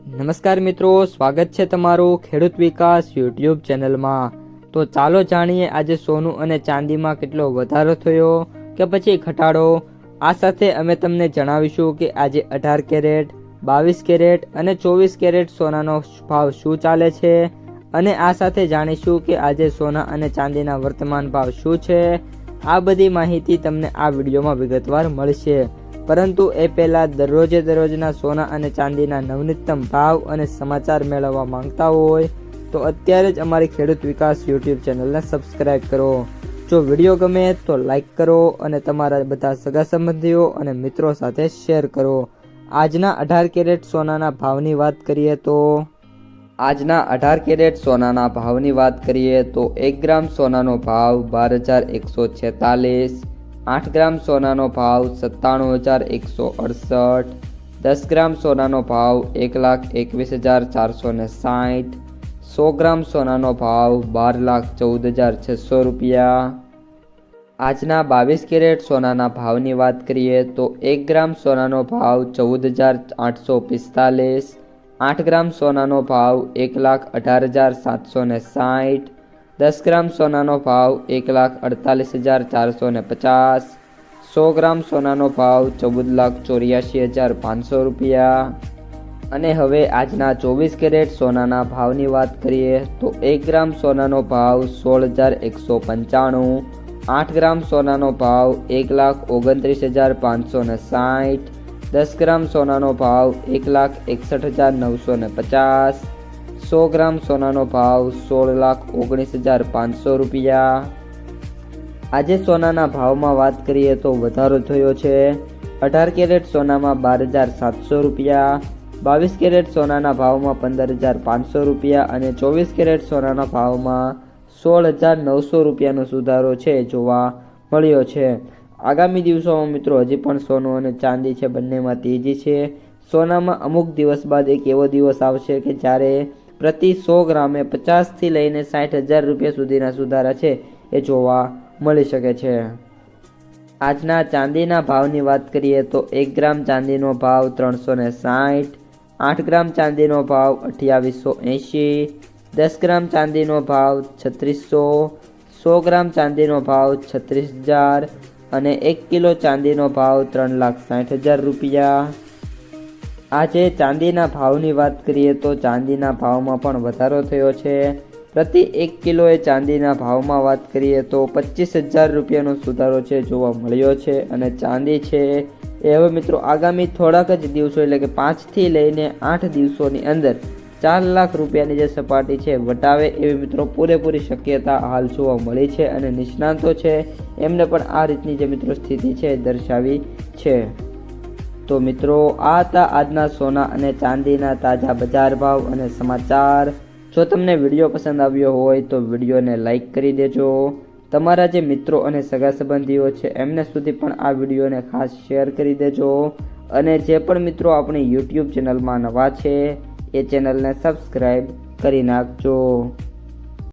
નમસ્કાર મિત્રો, સ્વાગત છે તમારું ખેડૂત વિકાસ યુટ્યુબ ચેનલમાં। તો ચાલો જાણીએ આજે સોનું અને ચાંદીમાં કેટલો વધારો થયો કે પછી ઘટાડો। આ સાથે અમે તમને જણાવીશું કે આજે 18 કેરેટ, 22 કેરેટ અને 24 કેરેટ સોનાનો ભાવ શું ચાલે છે અને આ સાથે જાણીશું કે આજે સોના અને ચાંદીના વર્તમાન ભાવ શું છે। આ બધી માહિતી તમને આ વિડીયોમાં વિગતવાર મળશે, પરંતુ એ પહેલાં દરરોજના સોના અને ચાંદીના નવનીતમ ભાવ અને સમાચાર મેળવવા માંગતા હોય તો અત્યારે જ અમારી ખેડૂત વિકાસ યુટ્યુબ ચેનલને સબસ્ક્રાઈબ કરો। જો વિડીયો ગમે તો લાઈક કરો અને તમારા બધા સગા સંબંધીઓ અને મિત્રો સાથે શેર કરો। આજના 18 કેરેટ સોનાના ભાવની વાત કરીએ તો આજના 18 કેરેટ સોનાના ભાવની વાત કરીએ તો 1 ગ્રામ સોનાનો ભાવ 12,146, 8 ગ્રામ સોનાનો ભાવ 97,168, 10 ગ્રામ સોનાનો ભાવ 1,21,460, 100 ગ્રામ સોનાનો ભાવ 12,14,600 રૂપિયા। આજના 22 કેરેટ સોનાના ભાવની વાત કરીએ તો 1 ગ્રામ સોનાનો ભાવ 14,845, 8 ગ્રામ સોનાનો ભાવ 1,18,760, 10 ગ્રામ સોનાનો ભાવ 1,48,450, 100 ગ્રામ સોનાનો ભાવ 14,84,500 રૂપિયા। અને હવે આજના 24 કેરેટ સોનાના ભાવની વાત કરીએ તો 1 ગ્રામ સોનાનો ભાવ 16,195, 8 ગ્રામ સોનાનો ભાવ 1,29,560, 10 ગ્રામ સોનાનો ભાવ 1,61,950, 100 ગ્રામ સોનાનો ભાવ 16,19,500 રૂપિયા। આજે સોનાના ભાવમાં વાત કરીએ તો વધારો થયો છે। 18 કેરેટ સોનામાં 12,700 રૂપિયા, 22 કેરેટ સોનાના ભાવમાં 15,500 રૂપિયા અને 24 કેરેટ સોનાના ભાવમાં 16,900 રૂપિયાનો સુધારો છે જોવા મળ્યો છે। આગામી દિવસોમાં મિત્રો હજી પણ સોનું અને ચાંદી છે બંનેમાં તેજી છે। સોનામાં અમુક દિવસ બાદ એક એવો દિવસ આવશે કે જ્યારે પ્રતિ 100 ગ્રામે 50થી લઈને 60,000 રૂપિયા સુધીના સુધારા છે એ જોવા મળી શકે છે। આજના ચાંદીના ભાવની વાત કરીએ તો 1 ગ્રામ ચાંદીનો ભાવ 360, 8 ગ્રામ ચાંદીનો ભાવ 2880, 10 ગ્રામ ચાંદીનો ભાવ 3600, 100 ગ્રામ ચાંદીનો ભાવ 36,000 અને 1 કિલો ચાંદીનો ભાવ 3,60,000 રૂપિયા। આજે ચાંદીના ભાવની વાત કરીએ તો ચાંદીના ભાવમાં પણ વધારો થયો છે। પ્રતિ 1 કિલોએ ચાંદીના ભાવમાં વાત કરીએ તો 25,000 રૂપિયાનો સુધારો છે જોવા મળ્યો છે અને ચાંદી છે એ હવે મિત્રો આગામી થોડાક જ દિવસો એટલે કે 5થી લઈને 8 દિવસોની અંદર 4 લાખ રૂપિયાની જે સપાટી છે વટાવે એવી મિત્રો પૂરેપૂરી શક્યતા હાલ જોવા મળી છે અને નિષ્ણાંતો છે એમને પણ આ રીતની જે મિત્રો સ્થિતિ છે દર્શાવી છે। તો મિત્રો આ હતા આજના સોના અને ચાંદીના તાજા બજાર ભાવ અને સમાચાર। જો તમને વિડીયો પસંદ આવ્યો હોય તો વિડીયોને લાઈક કરી દેજો। તમારા જે મિત્રો અને સગા સંબંધીઓ છે એમને સુધી પણ આ વિડીયોને ખાસ શેર કરી દેજો અને જે પણ મિત્રો આપણી યુટ્યુબ ચેનલમાં નવા છે એ ચેનલને સબસ્ક્રાઈબ કરી નાખજો।